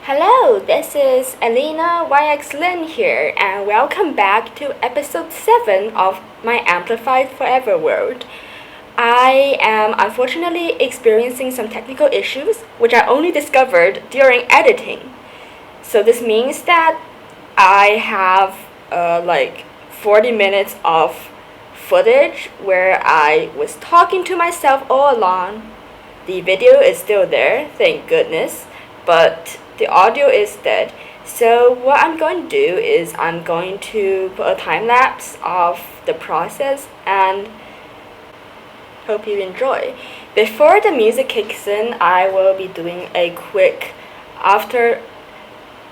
Hello, this is Alina YX Lin here, and welcome back to episode 7 of my Amplified Forever world. I am unfortunately experiencing some technical issues, which I only discovered during editing. So this means that I have 40 minutes of footage where I was talking to myself all along. The video is still there, thank goodness, but the audio is dead. So what I'm going to do is I'm going to put a time lapse of the process and hope you enjoy. Before the music kicks in, I will be doing a quick after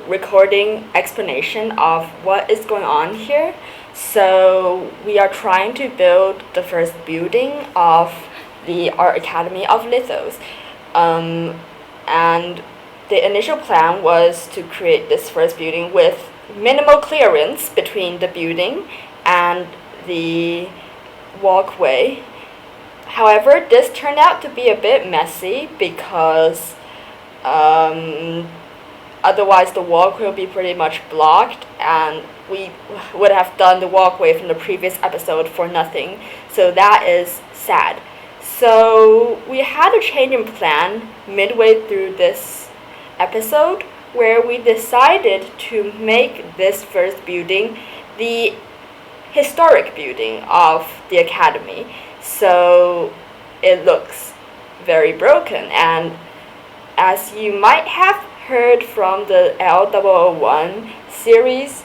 recording explanation of what is going on here. So we are trying to build the first building of the Art Academy of Lithos. And the initial plan was to create this first building with minimal clearance between the building and the walkway. However, this turned out to be a bit messy because otherwise the walkway would be pretty much blocked and we would have done the walkway from the previous episode for nothing. So that is sad. So we had a change in plan midway through this episode where we decided to make this first building the historic building of the academy. So it looks very broken, and as you might have heard from the A007 series,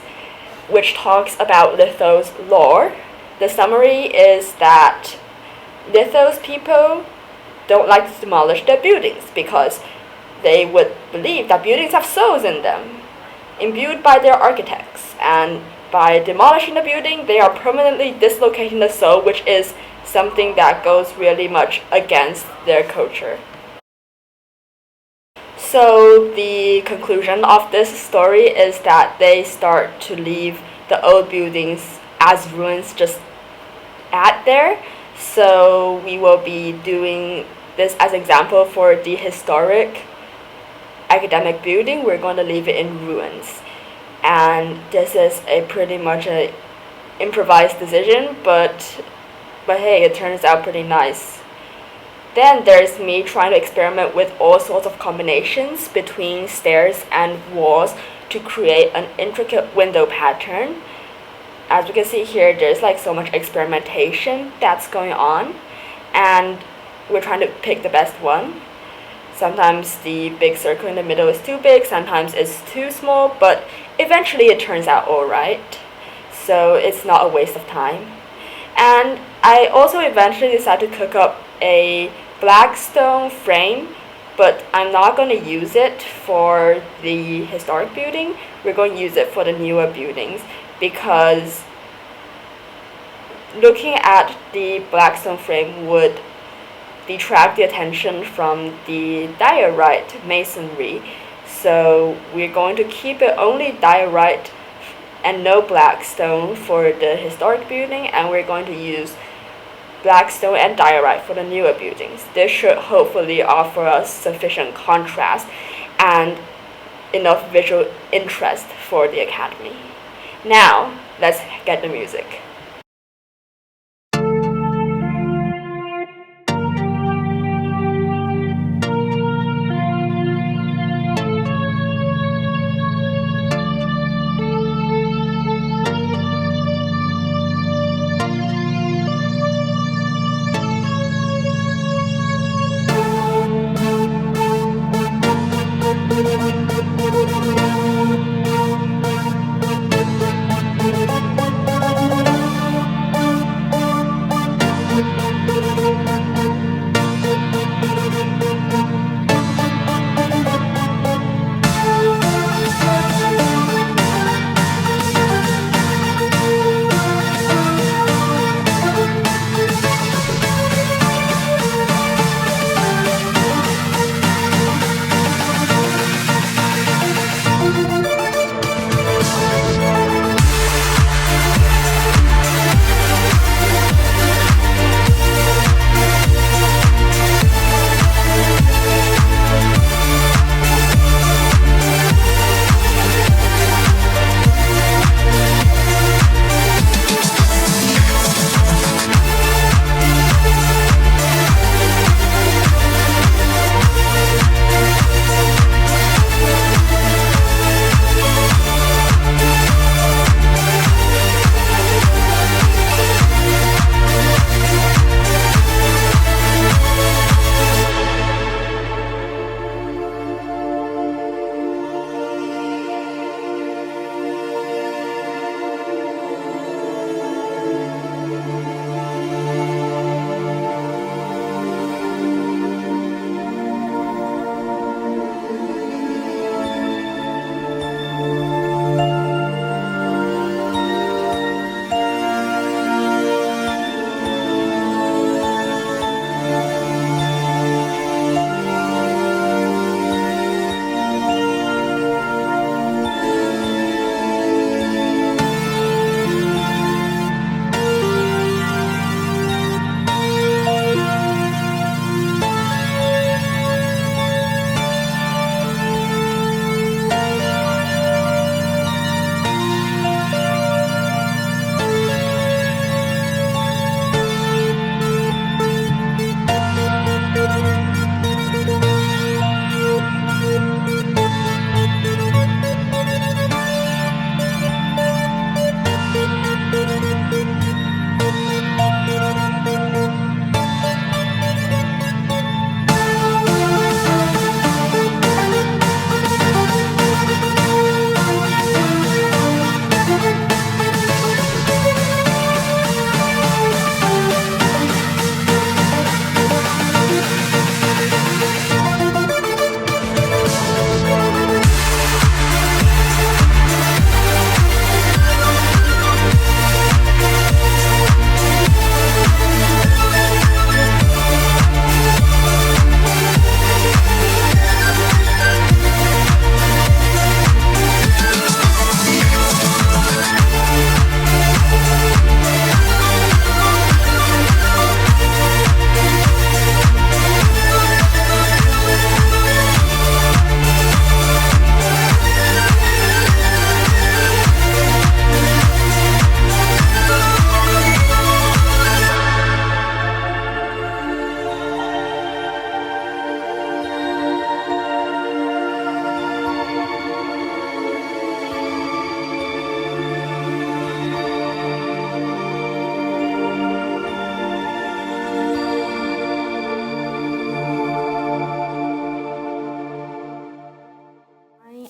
which talks about Lithos lore, the summary is that Lithos people don't like to demolish their buildings because they would believe that buildings have souls in them, imbued by their architects, and by demolishing the building, they are permanently dislocating the soul, which is something that goes really much against their culture. So the conclusion of this story is that they start to leave the old buildings as ruins just at there. So we will be doing this as example for the historic academic building. We're going to leave it in ruins. And this is a pretty much a improvised decision, but hey, it turns out pretty nice. Then there's me trying to experiment with all sorts of combinations between stairs and walls to create an intricate window pattern. As we can see here, there's like so much experimentation that's going on, and we're trying to pick the best one. Sometimes the big circle in the middle is too big, sometimes it's too small, but eventually it turns out alright. So it's not a waste of time. And I also eventually decided to cook up a black stone frame, but I'm not going to use it for the historic building. We're going to use it for the newer buildings because looking at the black stone frame would detract the attention from the diorite masonry. So we're going to keep it only diorite and no black stone for the historic building, and we're going to use black stone and diorite for the newer buildings. This should hopefully offer us sufficient contrast and enough visual interest for the academy. Now, let's get the music.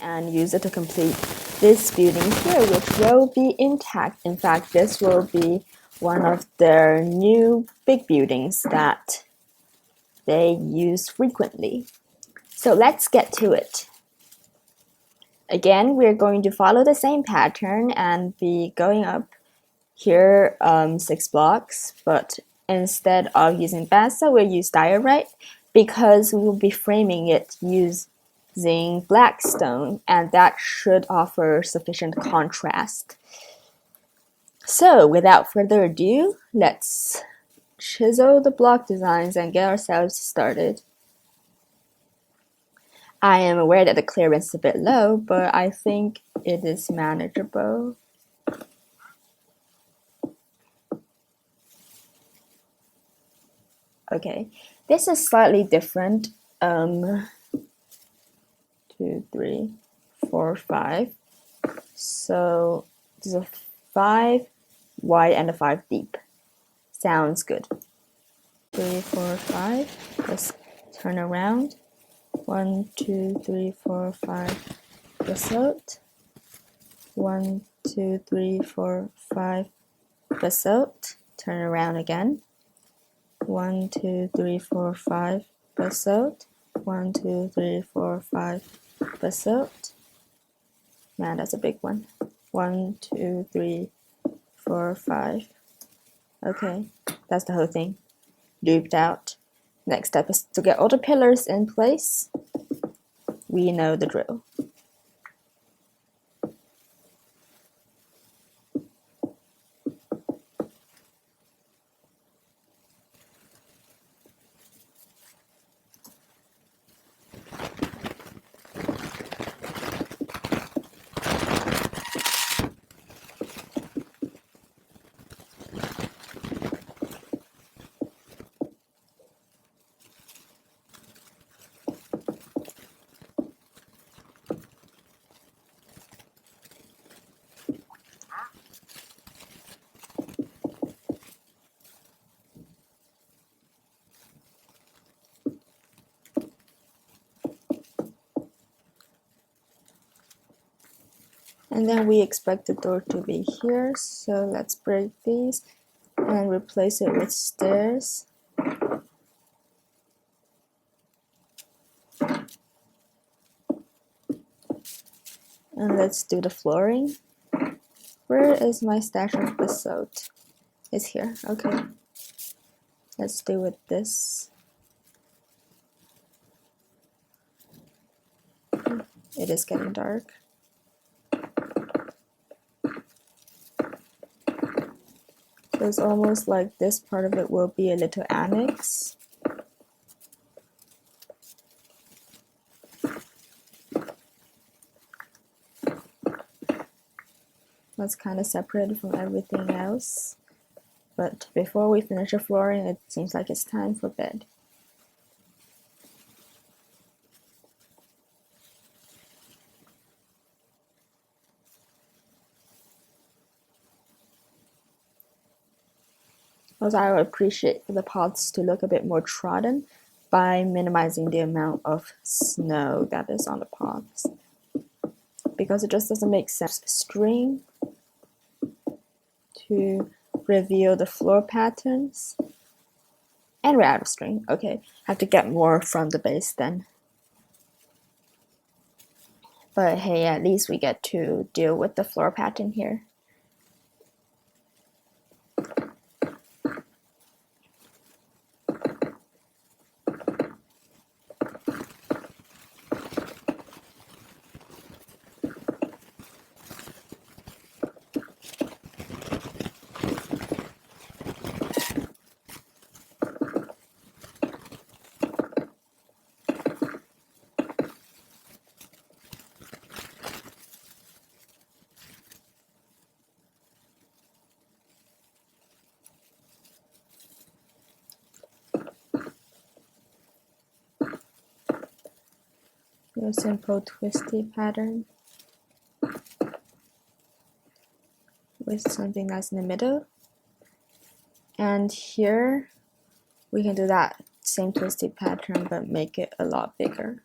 and use it to complete this building here, which will be intact. In fact, this will be one of their new big buildings that they use frequently. So let's get to it. Again, we're going to follow the same pattern and be going up here 6 blocks, but instead of using balsa, we'll use diorite because we will be framing it using black stone, and that should offer sufficient contrast. So without further ado, let's chisel the block designs and get ourselves started. I am aware that the clearance is a bit low, but I think it is manageable. Okay, this is slightly different. 2, 3, 4, 5. So there's a 5 wide and a 5 deep. Sounds good. 3, 4, 5. Let's turn around. 1, 2, 3, 4, 5. Basalt. 1, 2, 3, 4, 5. Basalt. Turn around again. 1, 2, 3, 4, 5. Basalt. 1, 2, 3, 4, 5. Basalt. Man, that's a big one. 1, 2, 3, 4, 5. Okay, that's the whole thing. Looped out. Next step is to get all the pillars in place. We know the drill. And then we expect the door to be here, so let's break these and replace it with stairs. And let's do the flooring. Where is my stash of basalt? It's here, okay. Let's do with this. It is getting dark. So it's almost like this part of it will be a little annex. That's kind of separated from everything else. But before we finish the flooring, it seems like it's time for bed. Also, I would appreciate for the pots to look a bit more trodden by minimizing the amount of snow that is on the pots, because it just doesn't make sense. String to reveal the floor patterns, and we're out of string. Okay, have to get more from the base then. But hey, at least we get to deal with the floor pattern here. A simple twisty pattern with something that's in the middle, and here we can do that same twisty pattern but make it a lot bigger.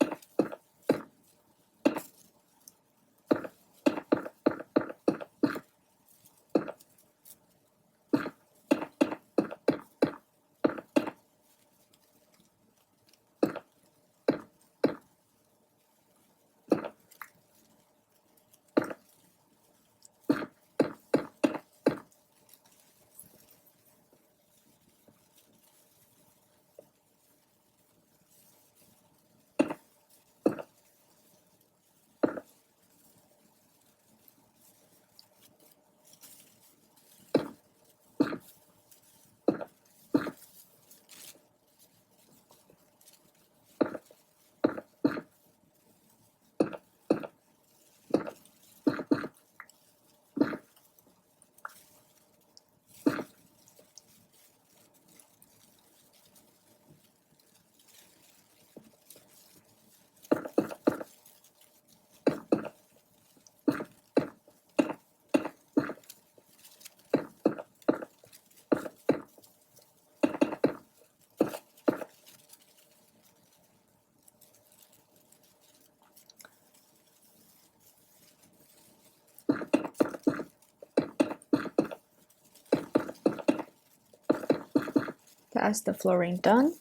That's the flooring done.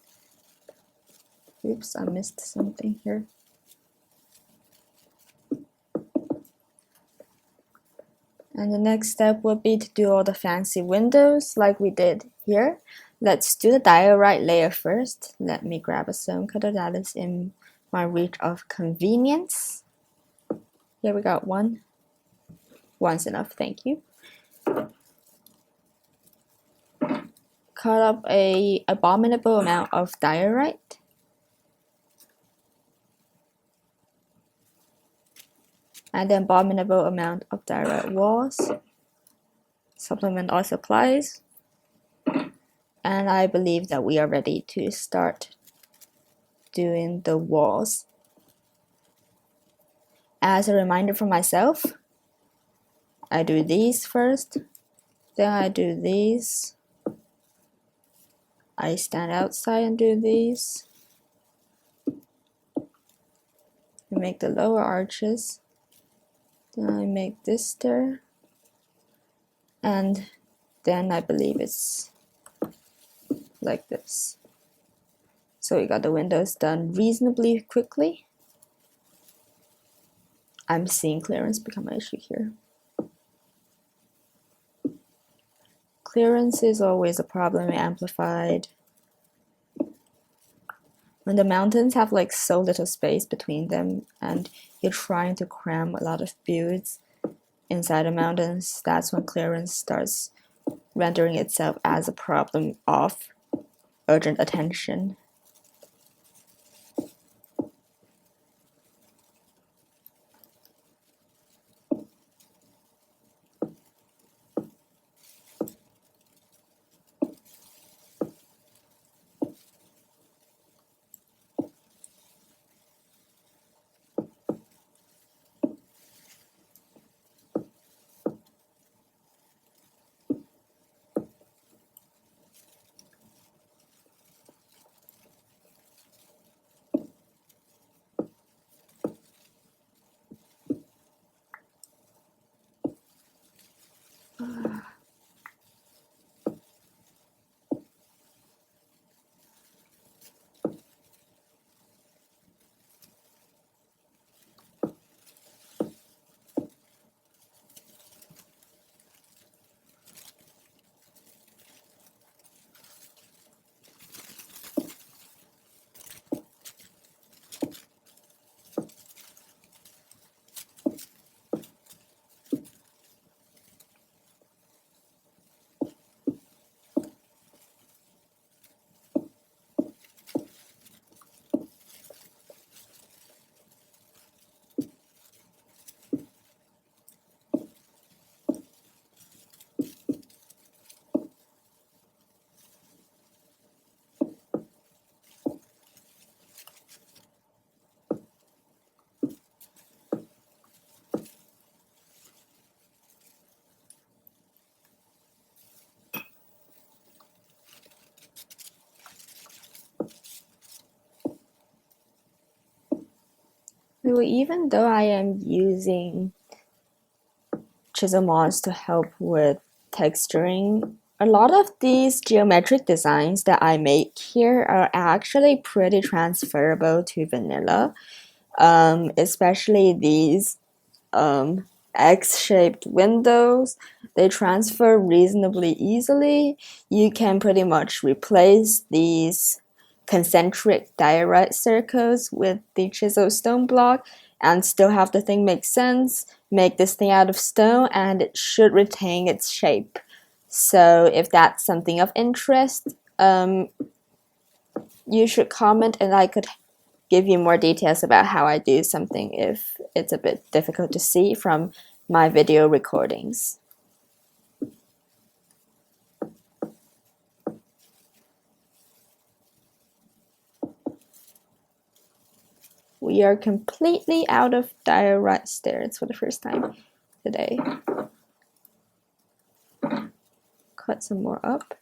Oops, I missed something here. And the next step would be to do all the fancy windows like we did here. Let's do the diorite layer first. Let me grab a stone cutter that is in my reach of convenience. Here we got one. One's enough, thank you. Cut up a abominable amount of diorite. And an abominable amount of diorite walls. Supplement our supplies. And I believe that we are ready to start doing the walls. As a reminder for myself, I do these first, then I do these. I stand outside and do these. I make the lower arches. Then I make this stair. And then I believe it's like this. So we got the windows done reasonably quickly. I'm seeing clearance become an issue here. Clearance is always a problem amplified when the mountains have like so little space between them and you're trying to cram a lot of builds inside the mountains. That's when clearance starts rendering itself as a problem of urgent attention. So even though I am using chisel mods to help with texturing, a lot of these geometric designs that I make here are actually pretty transferable to vanilla, especially these X-shaped windows. They transfer reasonably easily. You can pretty much replace these concentric diorite circles with the chisel stone block and still have the thing make sense. Make this thing out of stone and it should retain its shape. So if that's something of interest, you should comment and I could give you more details about how I do something if it's a bit difficult to see from my video recordings. We are completely out of diorite stairs for the first time today. Cut some more up.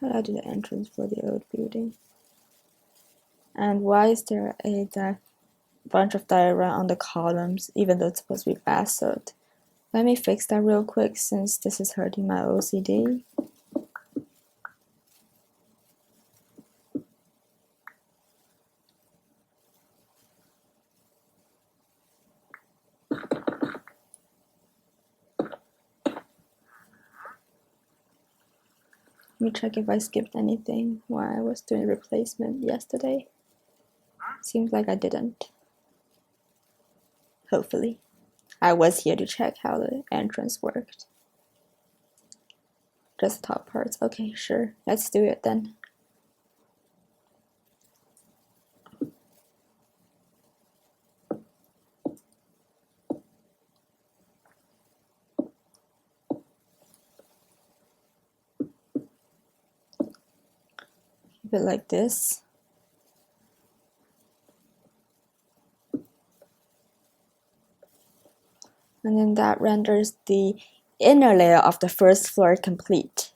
How do I do the entrance for the old building? And why is there a bunch of diorite on the columns, even though it's supposed to be basalt? Let me fix that real quick since this is hurting my OCD. Let me check if I skipped anything while I was doing replacement yesterday. Seems like I didn't. Hopefully. I was here to check how the entrance worked. Just the top parts. Okay, sure. Let's do it then. Keep it like this. And then that renders the inner layer of the first floor complete.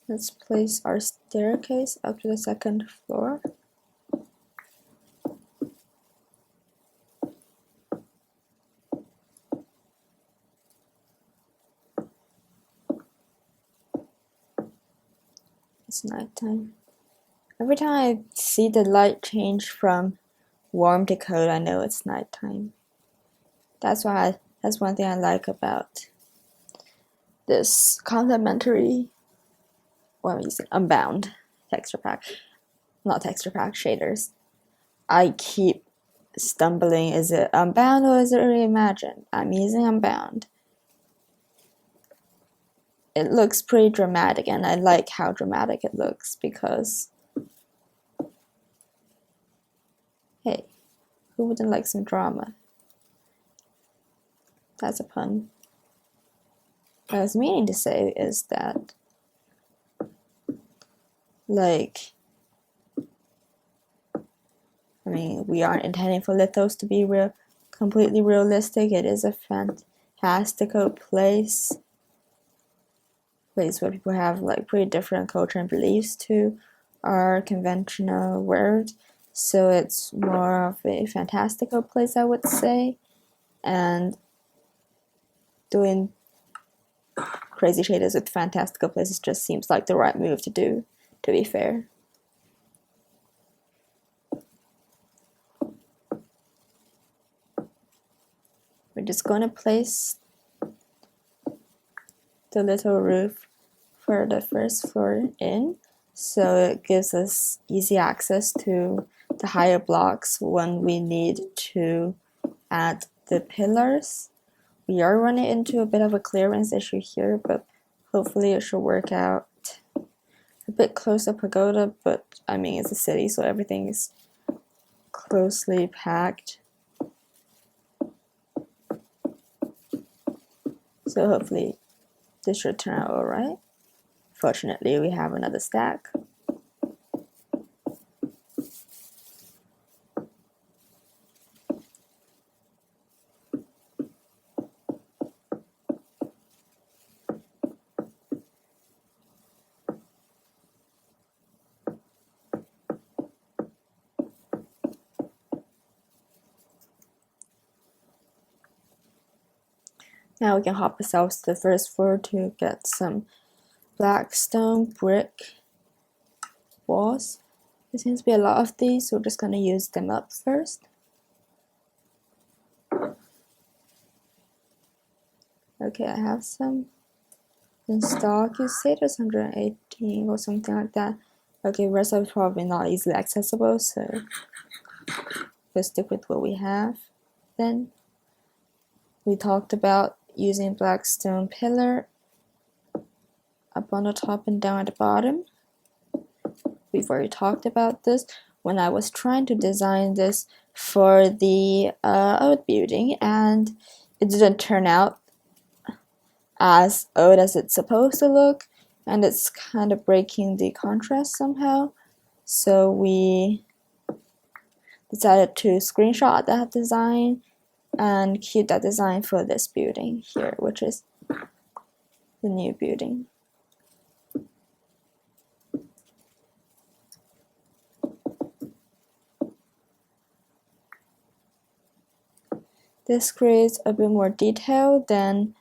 Let's place our staircase up to the second floor. It's nighttime. Every time I see the light change from warm to cold, I know it's nighttime. That's one thing I like about this complementary, what I'm using, Unbound texture pack. Not texture pack, shaders. I keep stumbling, is it Unbound or is it Reimagined? I'm using Unbound. It looks pretty dramatic, and I like how dramatic it looks because, hey, who wouldn't like some drama? That's a pun. What I was meaning to say is that, like, I mean, we aren't intending for lithos to be completely realistic. It is a fantastical place where people have like pretty different culture and beliefs to our conventional world. So it's more of a fantastical place, I would say. And doing crazy shaders with fantastical places just seems like the right move to do, to be fair. We're just going to place the little roof for the first floor in, so it gives us easy access to the higher blocks when we need to add the pillars. We are running into a bit of a clearance issue here, but hopefully it should work out. A bit close to pagoda, but I mean, it's a city, so everything is closely packed. So hopefully this should turn out alright. Fortunately, we have another stack. Now we can hop ourselves to the first floor to get some black stone brick walls. There seems to be a lot of these, so we're just going to use them up first. Okay, I have some in stock. You say there's 118 or something like that. Okay, rest of it probably not easily accessible, so we'll stick with what we have. Then we talked about using black stone pillar up on the top and down at the bottom. We've already talked about this when I was trying to design this for the old building, and it didn't turn out as old as it's supposed to look, and it's kind of breaking the contrast somehow. So we decided to screenshot that design and keep that design for this building here, which is the new building. This creates a bit more detail than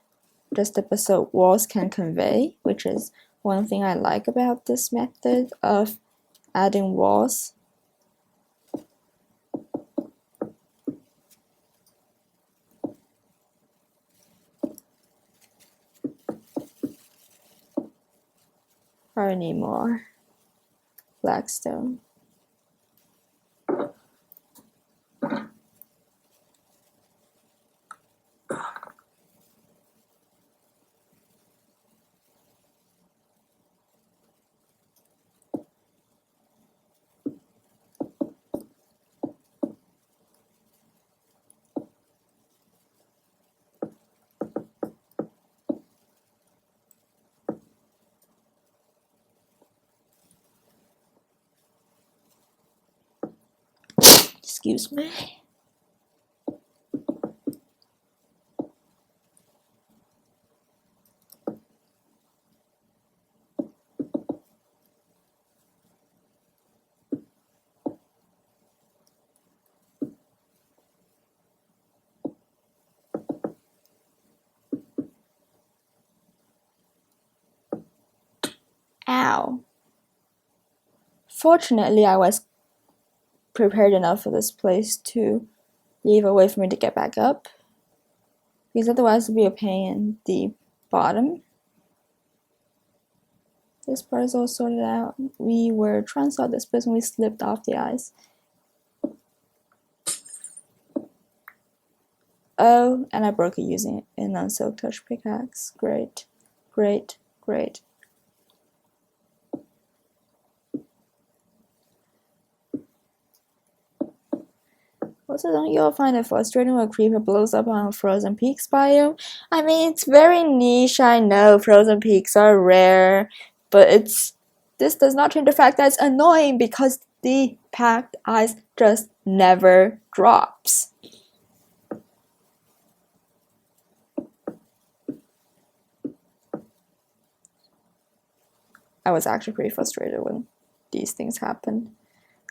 just the basalt walls can convey, which is one thing I like about this method of adding walls. Probably need more black stone. Excuse me. Ow. Fortunately, I was prepared enough for this place to leave a way for me to get back up, because otherwise it would be a pain in the bottom. This part is all sorted out. We were trying to solve this place when we slipped off the ice. Oh, and I broke it using an unsilk touch pickaxe. Great, great, great. Also, don't you all find it frustrating when a creeper blows up on a frozen peaks biome? I mean, it's very niche, I know, frozen peaks are rare, but this does not change the fact that it's annoying because the packed ice just never drops. I was actually pretty frustrated when these things happened.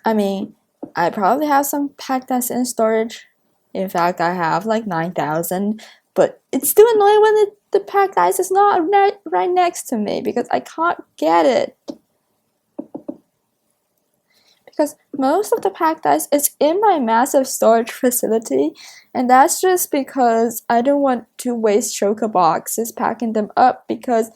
I mean, I probably have some packed ice in storage. In fact, I have like 9,000, but it's still annoying when the packed ice is not right next to me because I can't get it. Because most of the packed ice is in my massive storage facility, and that's just because I don't want to waste shulker boxes packing them up, because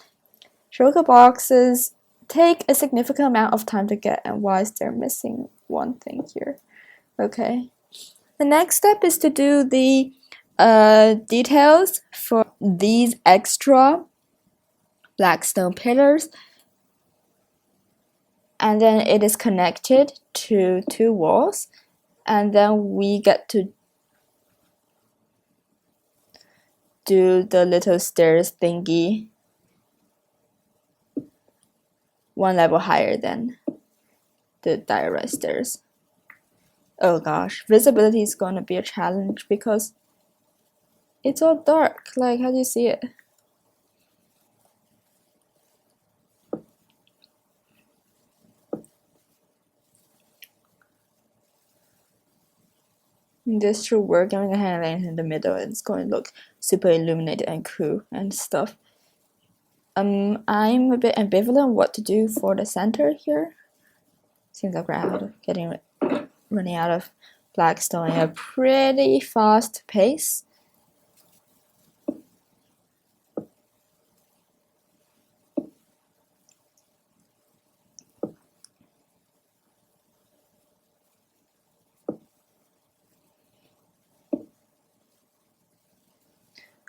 shulker boxes take a significant amount of time to get, and why is there missing one thing here? Okay. The next step is to do the details for these extra black stone pillars, and then it is connected to two walls, and then we get to do the little stairs thingy one level higher than the diorite stairs. Oh gosh, visibility is gonna be a challenge because it's all dark. Like, how do you see it? This should work. I'm gonna hang it in the middle. It's going to look super illuminated and cool and stuff. I'm a bit ambivalent what to do for the center here. Seems like we're running out of black stone at a pretty fast pace.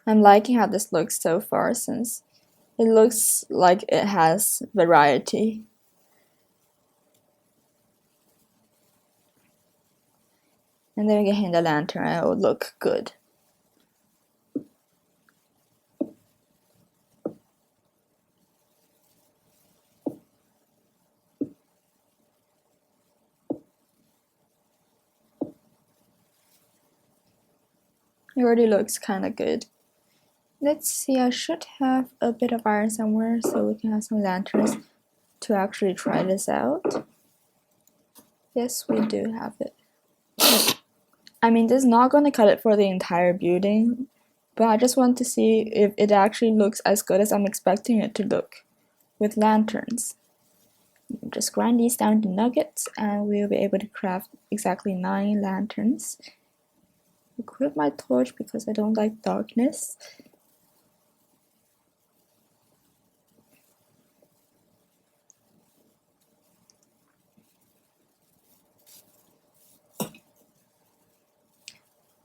I'm liking how this looks so far, since it looks like it has variety. And then we can hang the lantern and it will look good. It already looks kind of good. Let's see, I should have a bit of iron somewhere so we can have some lanterns to actually try this out. Yes, we do have it. I mean, this is not going to cut it for the entire building, but I just want to see if it actually looks as good as I'm expecting it to look with lanterns. Just grind these down to nuggets and we'll be able to craft exactly 9 lanterns. Equip my torch because I don't like darkness.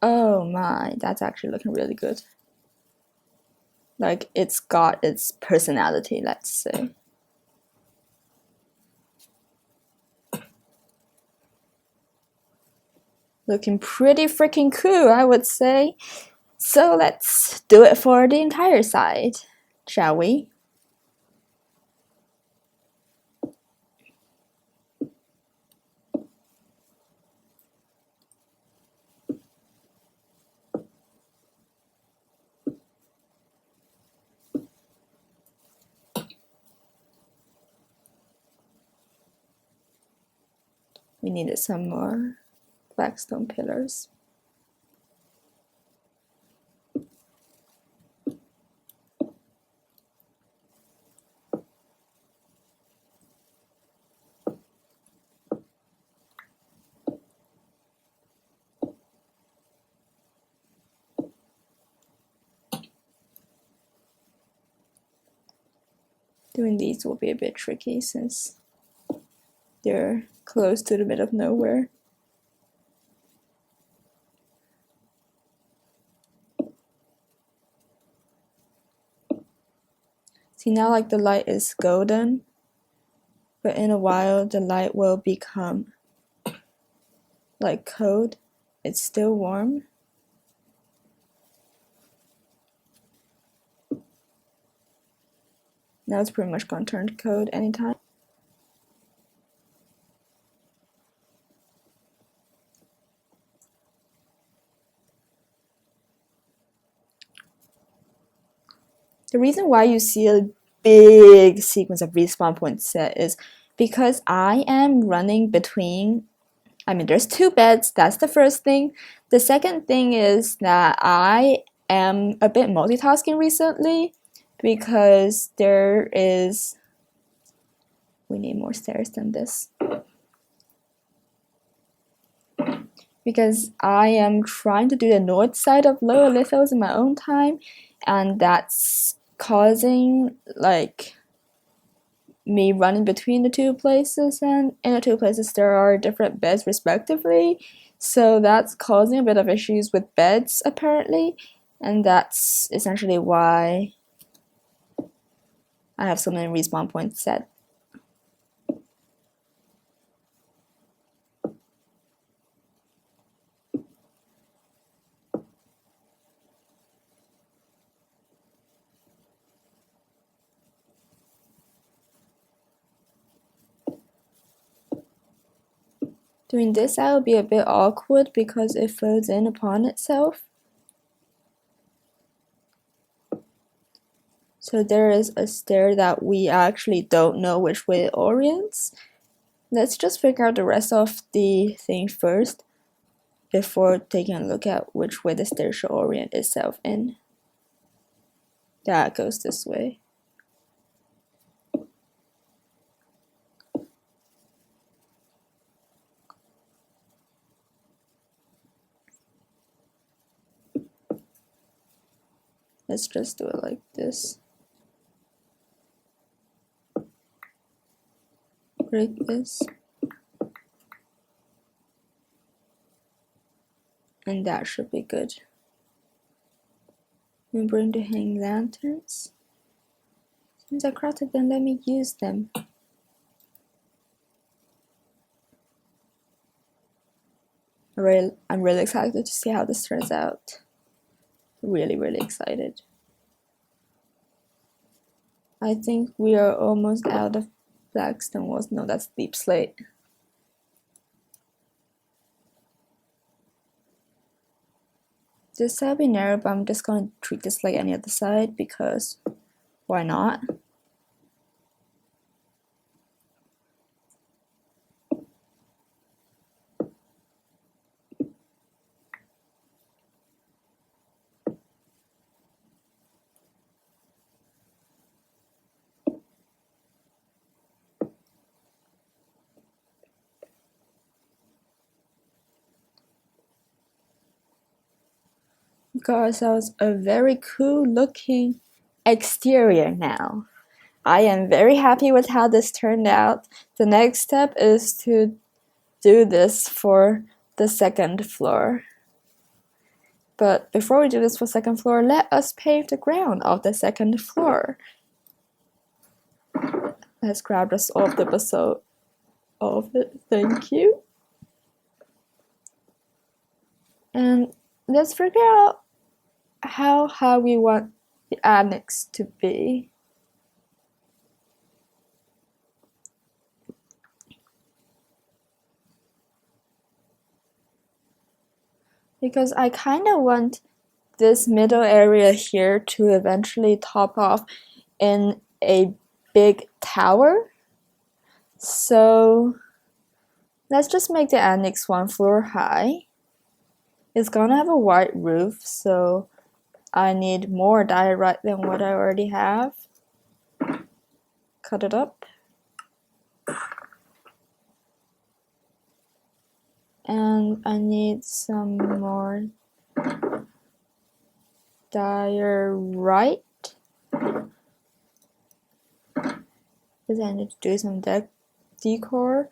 Oh my, that's actually looking really good. Like, it's got its personality, let's say. Looking pretty freaking cool, I would say. So let's do it for the entire side, shall we? We needed some more blackstone pillars. Doing these will be a bit tricky since they're close to the middle of nowhere. See, now like the light is golden, but in a while the light will become like cold. It's still warm. Now it's pretty much gonna turn to cold anytime. The reason why you see a big sequence of respawn points set is because I am running between, I mean, there's 2 beds, that's the first thing. The second thing is that I am a bit multitasking recently because we need more stairs than this. Because I am trying to do the north side of Lower Lithos in my own time, and that's causing like me running between the 2 places, and in the 2 places there are different beds respectively, so that's causing a bit of issues with beds apparently, and that's essentially why I have so many respawn points set. Doing this out will be a bit awkward because it folds in upon itself. So there is a stair that we actually don't know which way it orients. Let's just figure out the rest of the thing first before taking a look at which way the stair should orient itself in. That goes this way. Let's just do it like this. Break this. And that should be good. Remembering to hang lanterns. Since I crafted them, let me use them. I'm really excited to see how this turns out. Really, really excited. I think we are almost out of blackstone walls. No, that's deep slate. This side will be narrow, but I'm just going to treat this like any other side because why not? Got ourselves a very cool looking exterior now. I am very happy with how this turned out. The next step is to do this for the second floor. But before we do this for second floor, let us pave the ground of the second floor. Let's grab this off the basalt of it. Thank you. And let's figure out how high we want the annex to be. Because I kind of want this middle area here to eventually top off in a big tower. So let's just make the annex 1 floor high. It's gonna have a white roof, so I need more diorite than what I already have. Cut it up. And I need some more diorite. Because I need to do some decor.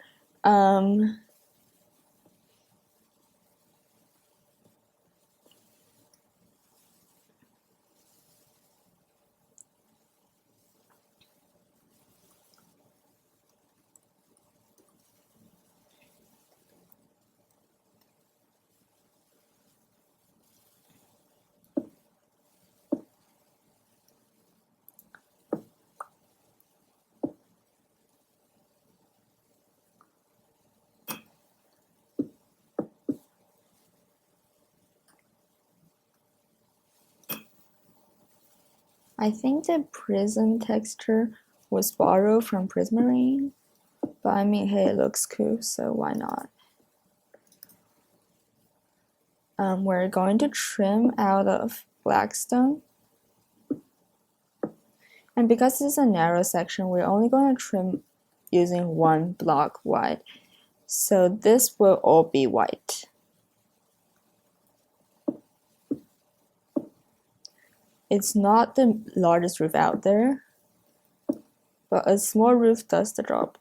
I think the prism texture was borrowed from Prismarine, but I mean, hey, it looks cool, so why not? We're going to trim out of blackstone. And because this is a narrow section, we're only going to trim using 1 block wide. So this will all be white. It's not the largest roof out there, but a small roof does the job.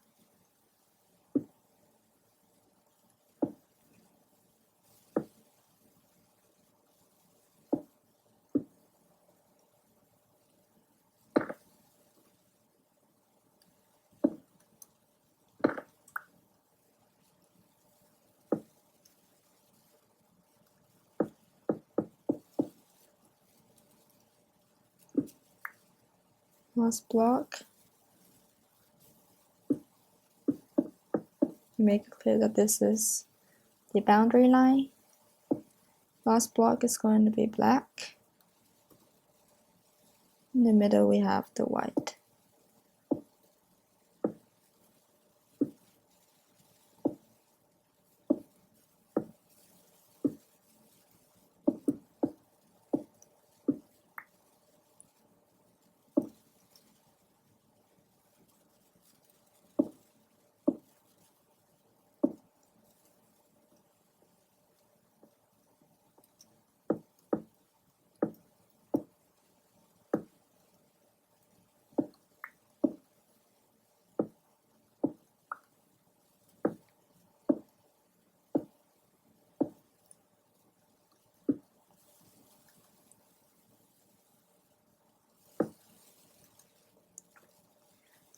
Last block. Make it clear that this is the boundary line. Last block is going to be black. In the middle we have the white.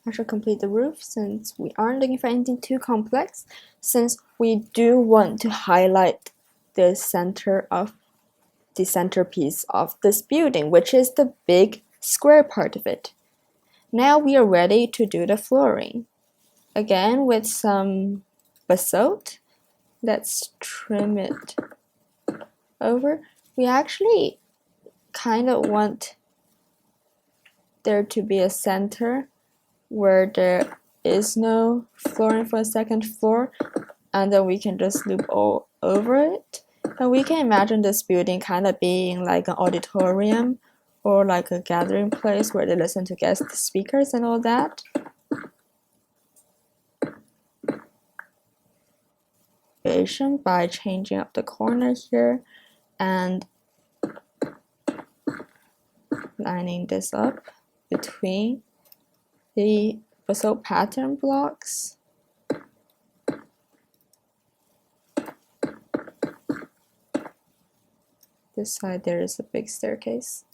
I should complete the roof since we aren't looking for anything too complex, since we do want to highlight the centerpiece of this building, which is the big square part of it. Now we are ready to do the flooring. Again, with some basalt, let's trim it over. We actually kind of want there to be a center where there is no flooring for the second floor, and then we can just loop all over it. And we can imagine this building kind of being like an auditorium or like a gathering place where they listen to guest speakers and all that. By changing up the corner here and lining this up between the basalt pattern blocks. This side there is a big staircase,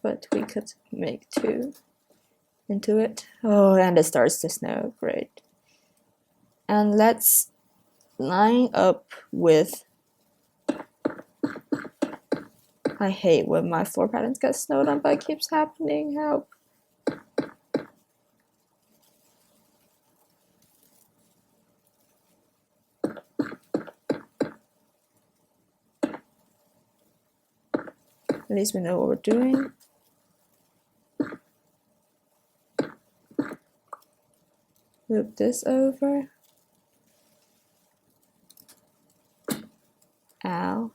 but we could make two into it. Oh, and it starts to snow. Great. And let's line up with, I hate when my floor patterns get snowed on, but it keeps happening. Help. At least we know what we're doing. Loop this over. Ow.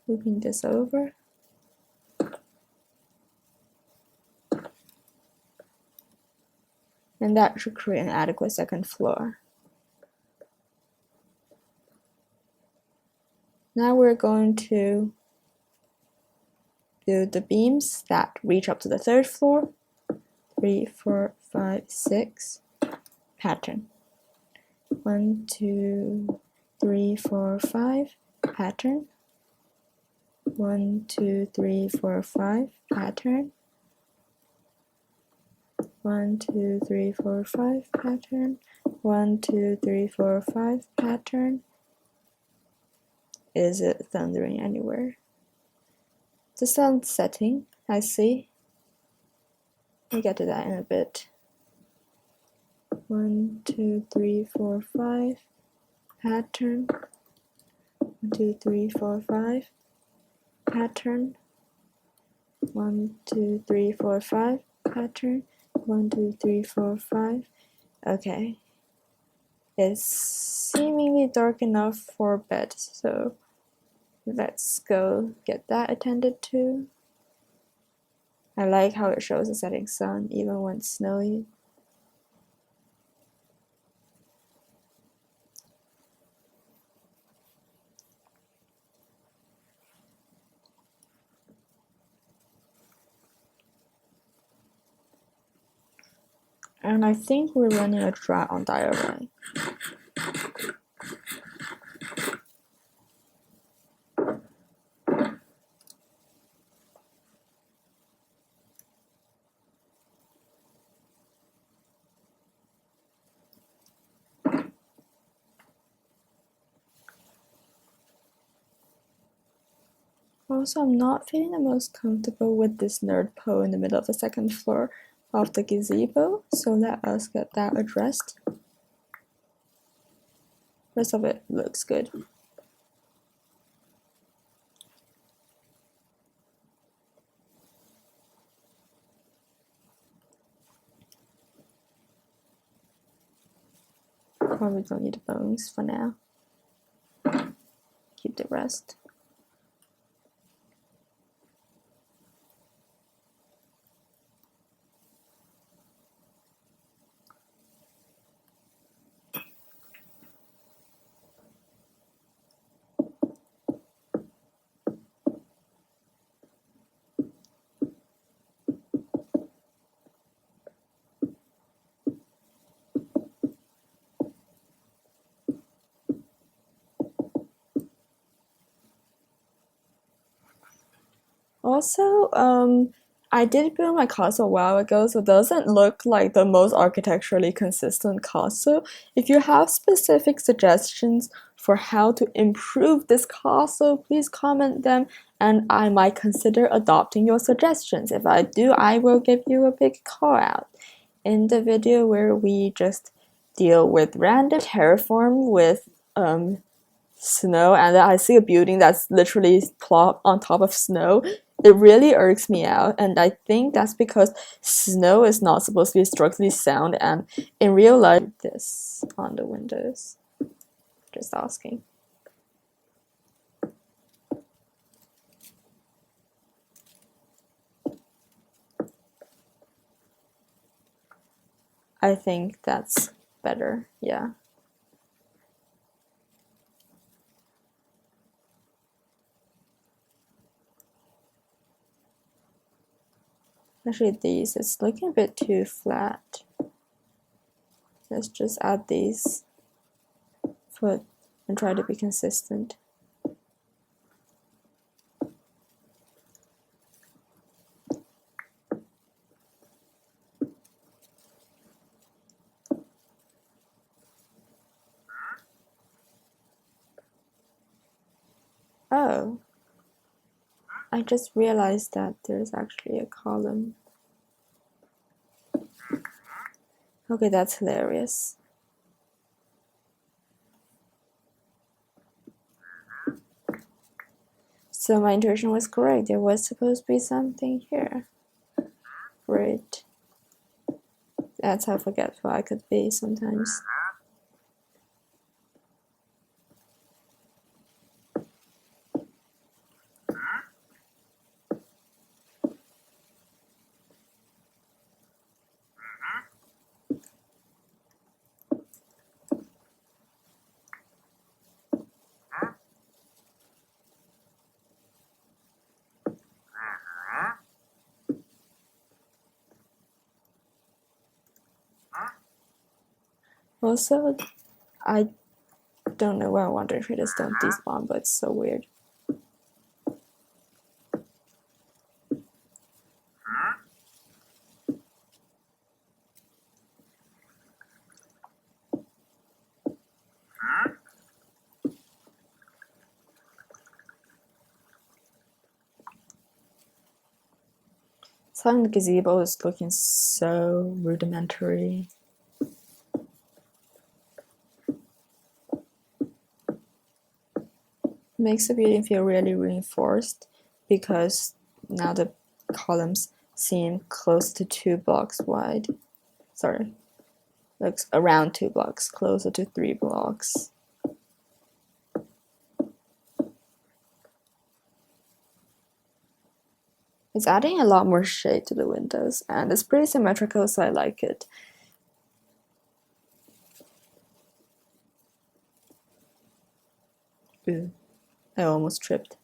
Looping this over. And that should create an adequate second floor. Now we're going to do the beams that reach up to the third floor. 3, 4, 5, 6 pattern. 1, 2, 3, 4, 5 pattern. 1, 2, 3, 4, 5 pattern. 1, 2, 3, 4, 5 pattern. 1, 2, 3, 4, 5 pattern. Is it thundering anywhere? The sun's setting, I see. We'll get to that in a bit. 1, 2, 3, 4, 5 pattern. 1, 2, 3, 4, 5 pattern. 1, 2, 3, 4, 5 pattern. 1, 2, 3, 4, 5. Okay. It's seemingly dark enough for bed, so let's go get that attended to. I like how it shows the setting sun even when it's snowy. And I think we're running a dry on diorite. Also, I'm not feeling the most comfortable with this nerd pole in the middle of the second floor of the gazebo, so let us get that addressed. Rest of it looks good. Probably don't need the bones for now. Keep the rest. Also, I did build my castle a while ago, so it doesn't look like the most architecturally consistent castle. If you have specific suggestions for how to improve this castle, please comment them and I might consider adopting your suggestions. If I do, I will give you a big call out. in the video where we just deal with random terraform with snow, and then I see a building that's literally plopped on top of snow, it really irks me out. And I think that's because snow is not supposed to be structurally sound, and in real life, this on the windows. Just asking. I think that's better, yeah. Actually, these, it's looking a bit too flat. Let's just add these foot and try to be consistent. Oh, I just realized that there's actually a column. Okay, that's hilarious. So my intuition was correct. There was supposed to be something here. Right. That's how forgetful I could be sometimes. Also, I don't know why wonder traders don't despawn, but it's so weird. Some gazebo is looking so rudimentary. Makes the building feel really reinforced because now the columns seem close to 2 blocks wide. Sorry, looks around 2 blocks, closer to 3 blocks. It's adding a lot more shade to the windows, and it's pretty symmetrical, so I like it. Ooh, I almost tripped.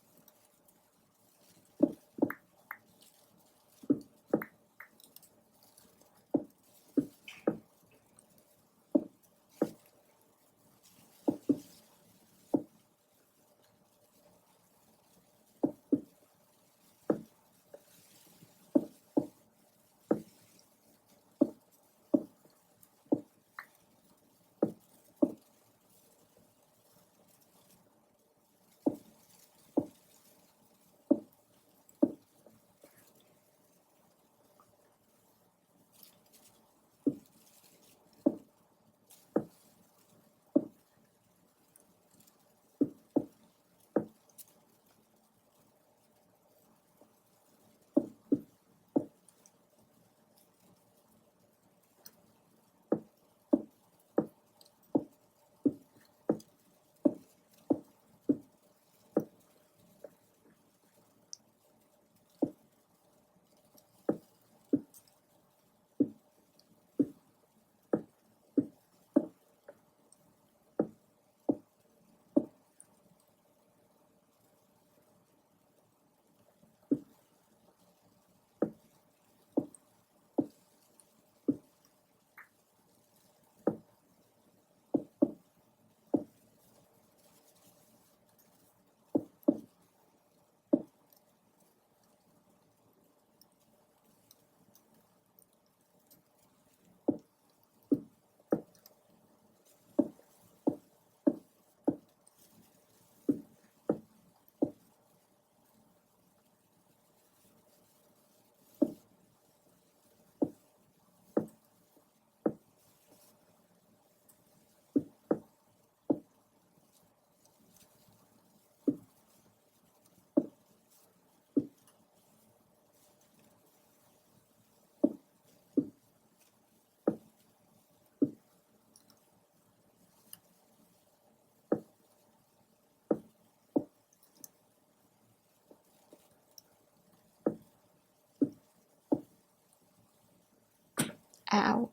Ow.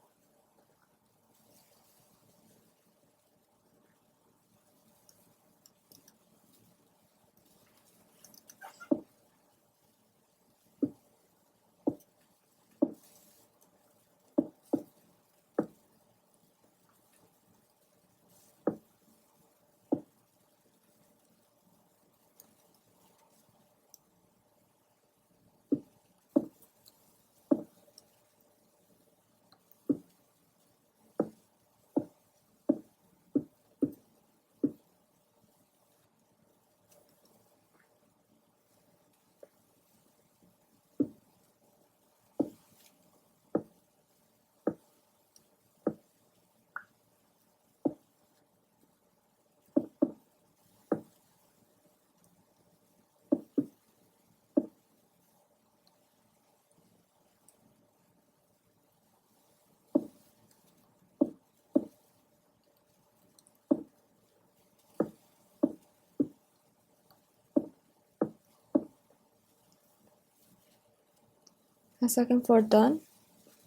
The second floor done.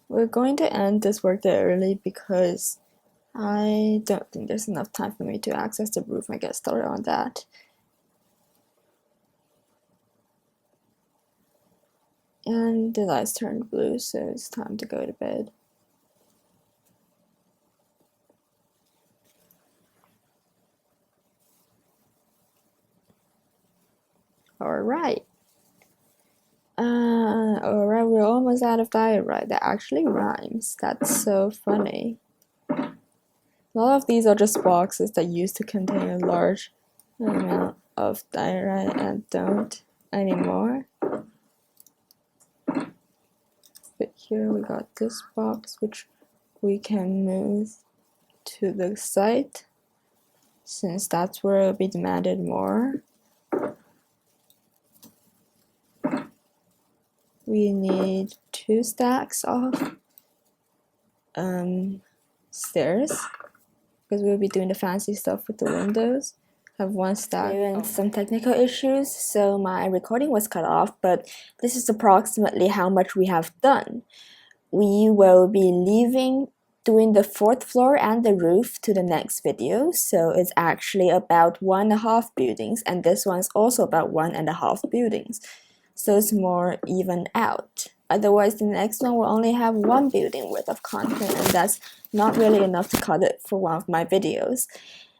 We're going to end this workday early because I don't think there's enough time for me to access the roof and get started on that. And the lights turned blue, so it's time to go to bed. Alright. Alright, we're almost out of diorite. That actually rhymes. That's so funny. A lot of these are just boxes that used to contain a large amount of diorite and don't anymore. But here we got this box, which we can move to the site, since that's where it'll be demanded more. We need 2 stacks of stairs, because we'll be doing the fancy stuff with the windows. Have 1 stack. And some technical issues, so my recording was cut off, but this is approximately how much we have done. We will be leaving doing the 4th floor and the roof to the next video, so it's actually about 1.5 buildings, and this one's also about 1.5 buildings, so it's more even out. Otherwise, the next one will only have 1 building worth of content, and that's not really enough to cut it for one of my videos.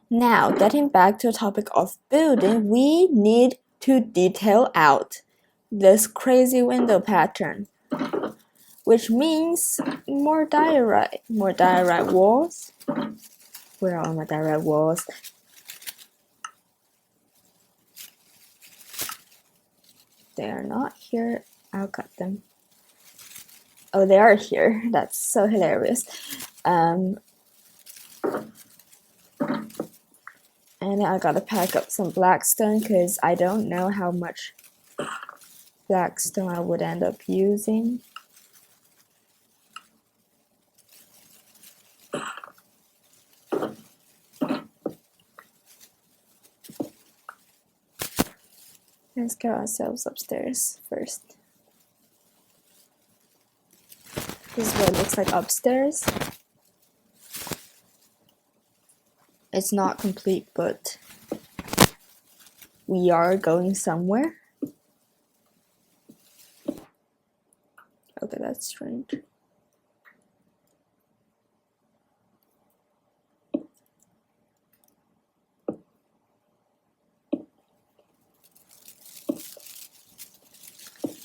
Now, getting back to the topic of building, we need to detail out this crazy window pattern, which means more diorite walls. Where are my diorite walls? They are not here. I'll cut them. Oh, they are here. That's so hilarious. And I gotta pack up some blackstone because I don't know how much blackstone I would end up using. Let's get ourselves upstairs first. This is what it looks like upstairs. It's not complete, but we are going somewhere. Okay, that's strange.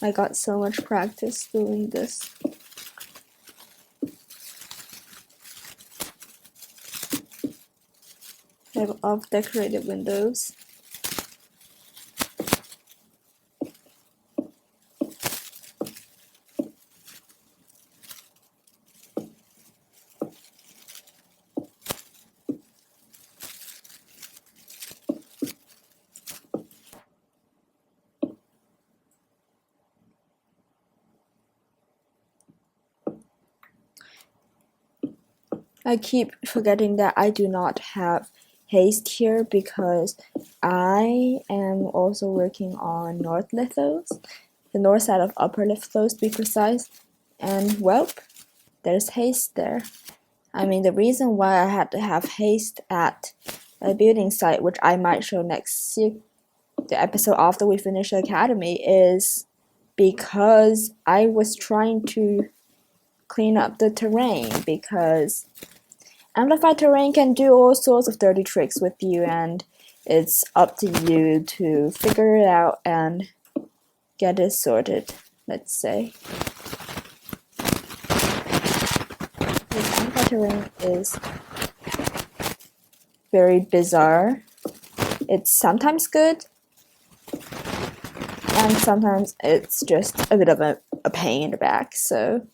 I got so much practice doing this. I have off decorated windows. I keep forgetting that I do not have haste here because I am also working on north lithos, the north side of upper lithos to be precise, and welp. there's haste there. I mean, the reason why I had to have haste at a building site, which I might show next the episode after we finish the academy, is because I was trying to clean up the terrain, because amplified terrain can do all sorts of dirty tricks with you, and it's up to you to figure it out and get it sorted, let's say. This amplified terrain is very bizarre. It's sometimes good, and sometimes it's just a bit of a pain in the back, so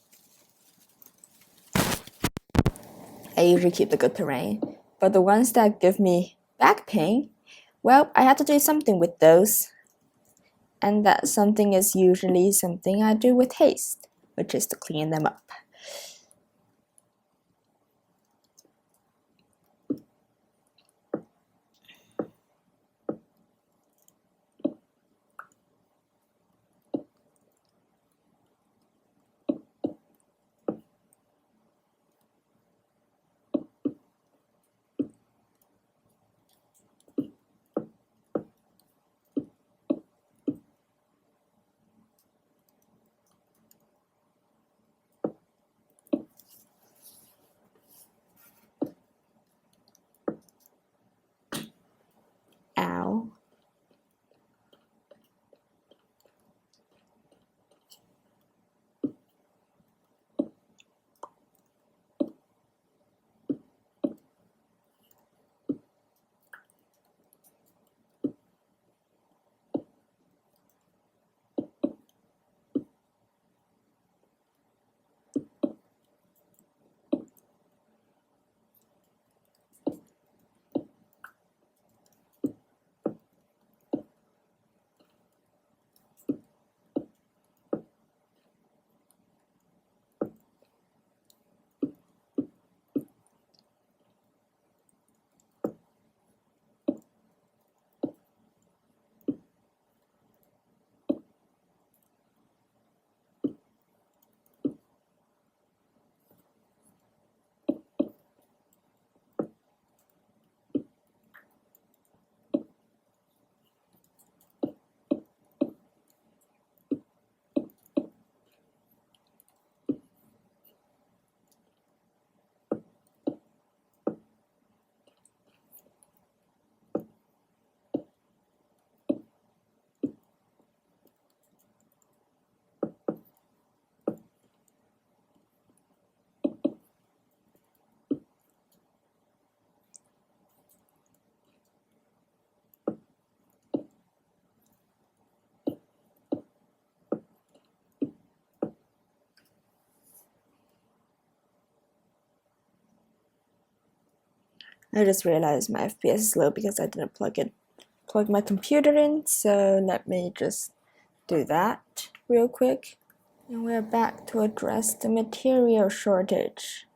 I usually keep the good terrain. But the ones that give me back pain, well, I have to do something with those. And that something is usually something I do with haste, which is to clean them up. Ow. I just realized my FPS is low because I didn't plug my computer in, so let me just do that real quick. And we're back to address the material shortage.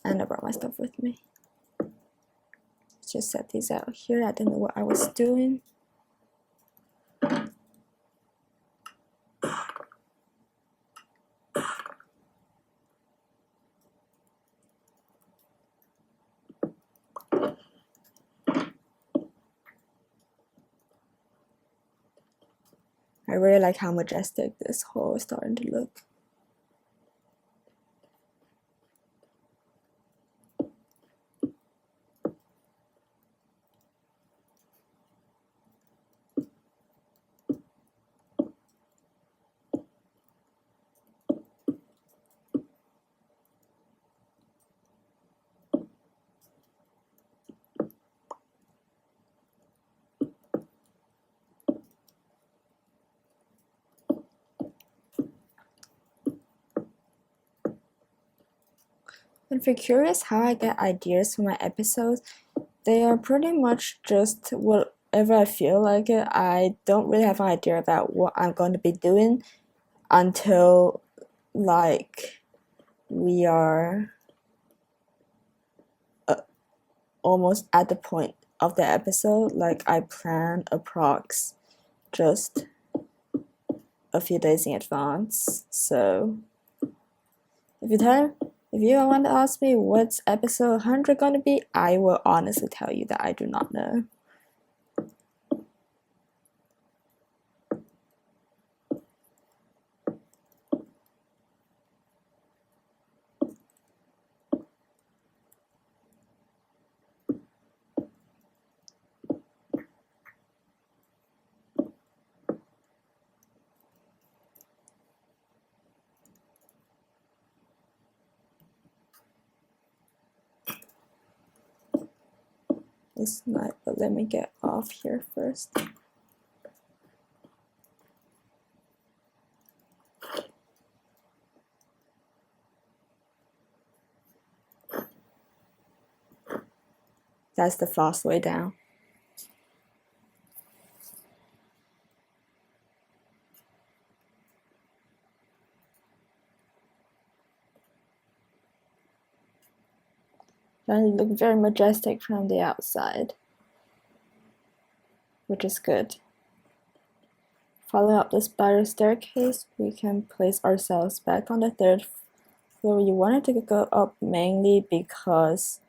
And I brought my stuff with me. Just set these out here. I didn't know what I was doing. I really like how majestic this hole is starting to look. And if you're curious how I get ideas for my episodes, they are pretty much just whatever I feel like it. I don't really have an idea about what I'm going to be doing until like we are almost at the point of the episode. Like I plan approx just a few days in advance. So if you want to ask me what's episode 100 gonna be, I will honestly tell you that I do not know. It's not, but let me get off here first. That's the fast way down. And it look very majestic from the outside, which is good. Following up the spiral staircase, we can place ourselves back on the 3rd floor. You wanted to go up mainly because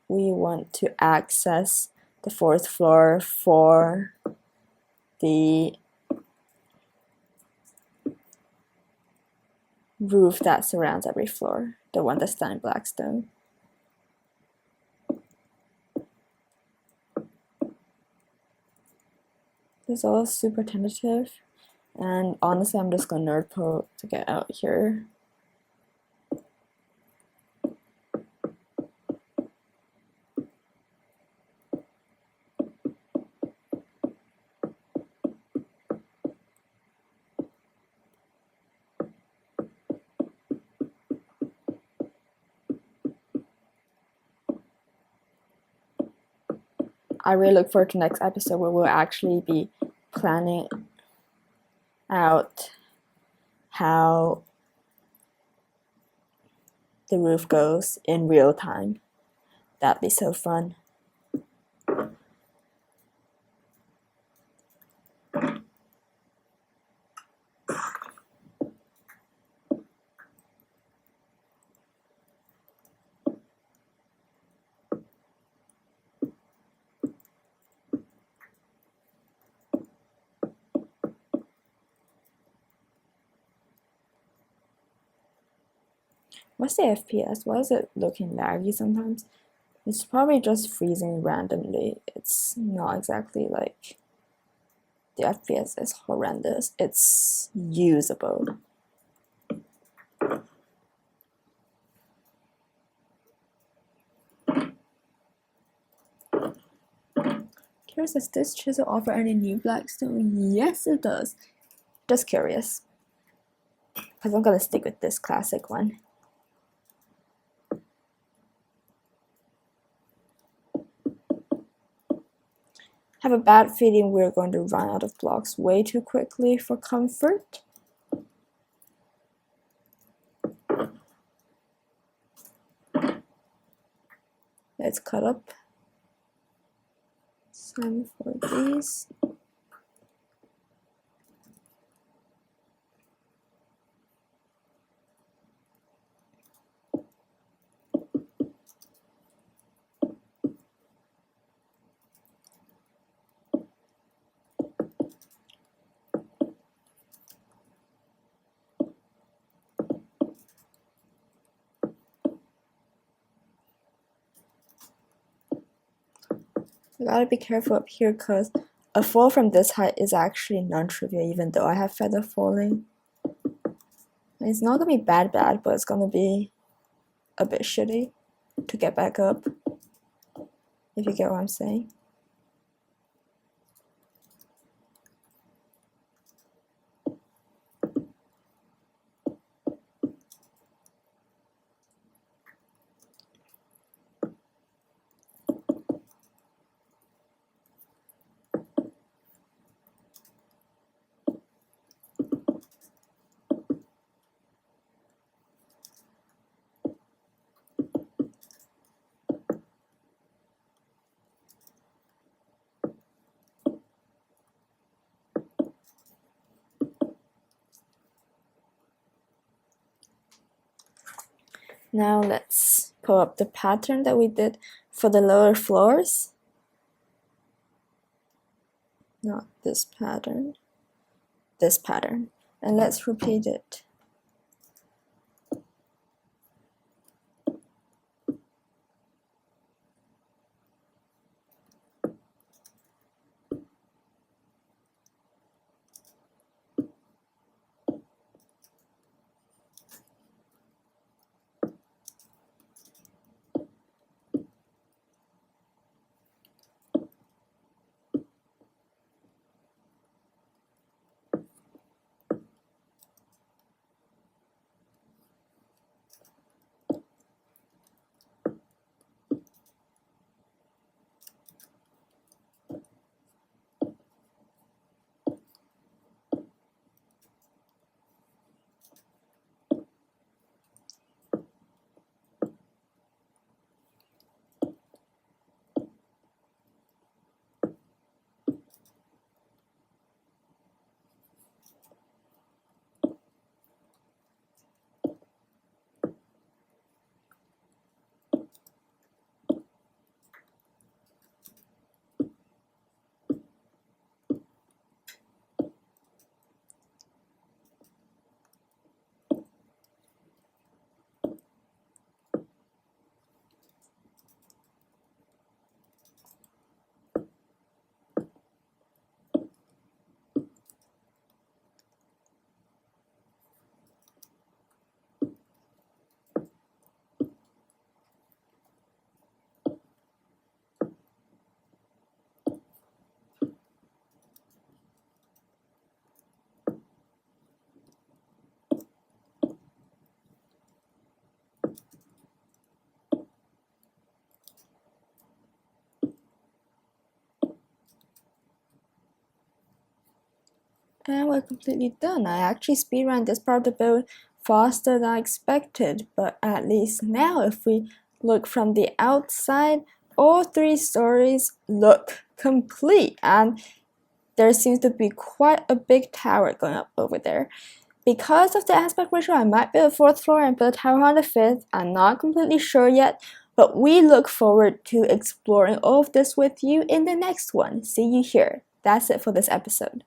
we want to access the 4th floor for the roof that surrounds every floor, the one that's done in black stone. This is all super tentative, and honestly I'm just gonna nerd code to get out here. I really look forward to next episode where we'll actually be planning out how the roof goes in real time. That'd be so fun. What's the FPS? Why is it looking laggy sometimes? It's probably just freezing randomly. It's not exactly like the FPS is horrendous. It's usable. Curious, does this chisel offer any new blackstone? Yes, it does. Just curious. Because I'm gonna stick with this classic one. Have a bad feeling we're going to run out of blocks way too quickly for comfort. Let's cut up some for these. I gotta be careful up here because a fall from this height is actually non-trivial even though I have feather falling. It's not gonna be bad, but it's gonna be a bit shitty to get back up, if you get what I'm saying. Now let's pull up the pattern that we did for the lower floors. Not this pattern, this pattern. And let's repeat it. And we're completely done. I actually speedrun this part of the build faster than I expected, but at least now if we look from the outside, all 3 stories look complete, and there seems to be quite a big tower going up over there. Because of the aspect ratio, I might build a 4th floor and build a tower on the 5th. I'm not completely sure yet, but we look forward to exploring all of this with you in the next one. See you here. That's it for this episode.